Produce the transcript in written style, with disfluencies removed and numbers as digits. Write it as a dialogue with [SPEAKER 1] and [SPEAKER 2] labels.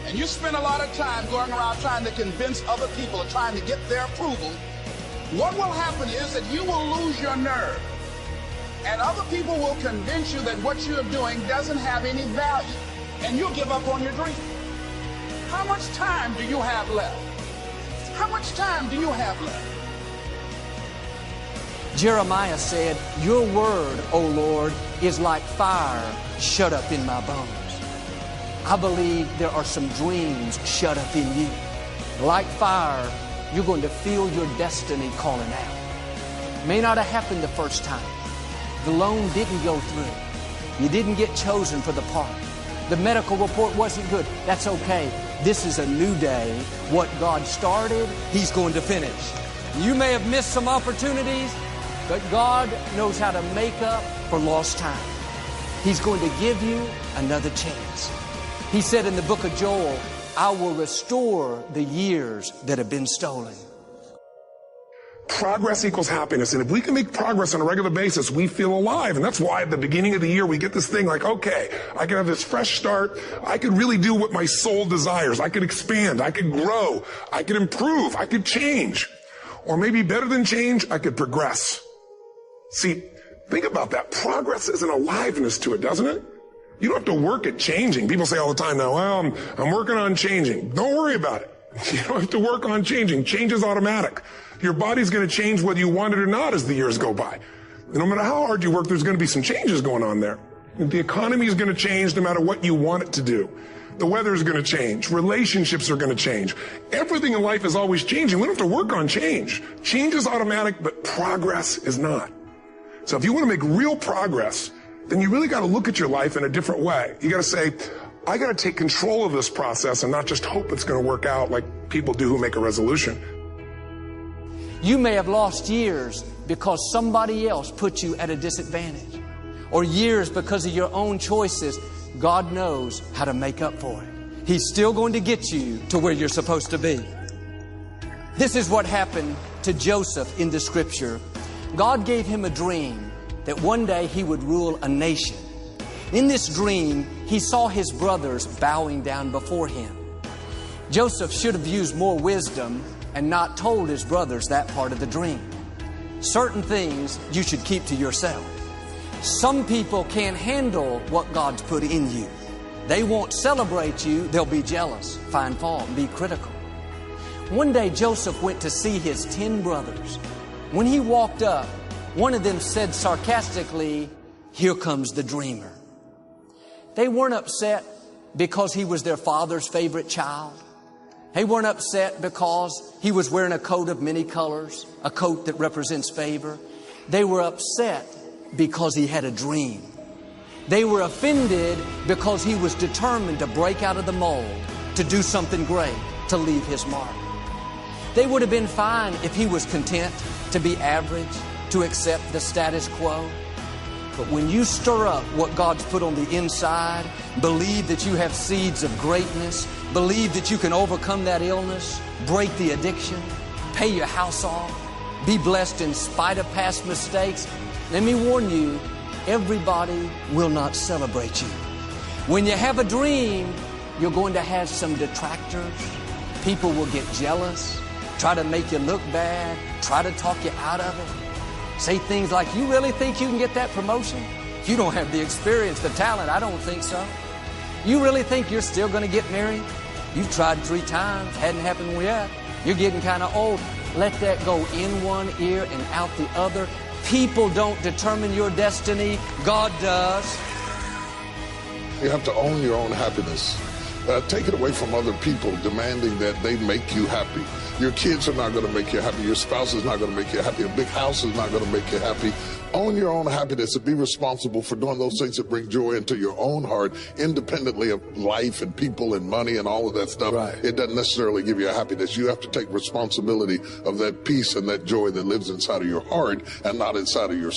[SPEAKER 1] and you spend a lot of time going around trying to convince other people or trying to get their approval, what will happen is that you will lose your nerve. And other people will convince you that what you're doing doesn't have any value, and you'll give up on your dream. How much time do you have left? How much time do you have left?
[SPEAKER 2] Jeremiah said, "Your word, O Lord, is like fire shut up in my bones." I believe there are some dreams shut up in you. Like fire, you're going to feel your destiny calling out. May not have happened the first time. The loan didn't go through. You didn't get chosen for the part. The medical report wasn't good. That's okay. This is a new day. What God started, He's going to finish. You may have missed some opportunities, but God knows how to make up for lost time. He's going to give you another chance. He said in the book of Joel, "I will restore the years that have been stolen."
[SPEAKER 3] Progress equals happiness. And if we can make progress on a regular basis, we feel alive. And that's why at the beginning of the year, we get this thing like, okay, I can have this fresh start. I can really do what my soul desires. I can expand. I can grow. I can improve. I could change. Or maybe better than change, I could progress. See, think about that. Progress is an aliveness to it, doesn't it? You don't have to work at changing. People say all the time now, well, I'm working on changing. Don't worry about it. You don't have to work on changing. Change is automatic. Your body's going to change whether you want it or not as the years go by. And no matter how hard you work, there's going to be some changes going on there. The economy is going to change no matter what you want it to do. The weather is going to change. Relationships are going to change. Everything in life is always changing. We don't have to work on change. Change is automatic, but progress is not. So if you want to make real progress, then you really got to look at your life in a different way. You got to say, I got to take control of this process and not just hope it's going to work out like people do who make a resolution.
[SPEAKER 2] You may have lost years because somebody else put you at a disadvantage, or years because of your own choices. God knows how to make up for it. He's still going to get you to where you're supposed to be. This is what happened to Joseph in the scripture. God gave him a dream that one day he would rule a nation. In this dream, he saw his brothers bowing down before him. Joseph should have used more wisdom and not told his brothers that part of the dream. Certain things you should keep to yourself. Some people can't handle what God's put in you. They won't celebrate you. They'll be jealous, find fault, and be critical. One day Joseph went to see his 10 brothers. When he walked up, one of them said sarcastically, "Here comes the dreamer." They weren't upset because he was their father's favorite child. They weren't upset because he was wearing a coat of many colors, a coat that represents favor. They were upset because he had a dream. They were offended because he was determined to break out of the mold, to do something great, to leave his mark. They would have been fine if he was content to be average, to accept the status quo. But when you stir up what God's put on the inside, believe that you have seeds of greatness, believe that you can overcome that illness, break the addiction, pay your house off, be blessed in spite of past mistakes, let me warn you, everybody will not celebrate you. When you have a dream, you're going to have some detractors. People will get jealous, try to make you look bad, try to talk you out of it. Say things like, "You really think you can get that promotion? You don't have the experience, the talent. I don't think so. You really think you're still going to get married? You've tried 3 times, hadn't happened yet. You're getting kind of old." Let that go in one ear and out the other. People don't determine your destiny. God does.
[SPEAKER 4] You have to own your own happiness. Take it away from other people demanding that they make you happy. Your kids are not going to make you happy. Your spouse is not going to make you happy. A big house is not going to make you happy. Own your own happiness and be responsible for doing those things that bring joy into your own heart, independently of life and people and money and all of that stuff.
[SPEAKER 2] Right.
[SPEAKER 4] It doesn't necessarily give you a happiness. You have to take responsibility of that peace and that joy that lives inside of your heart and not inside of your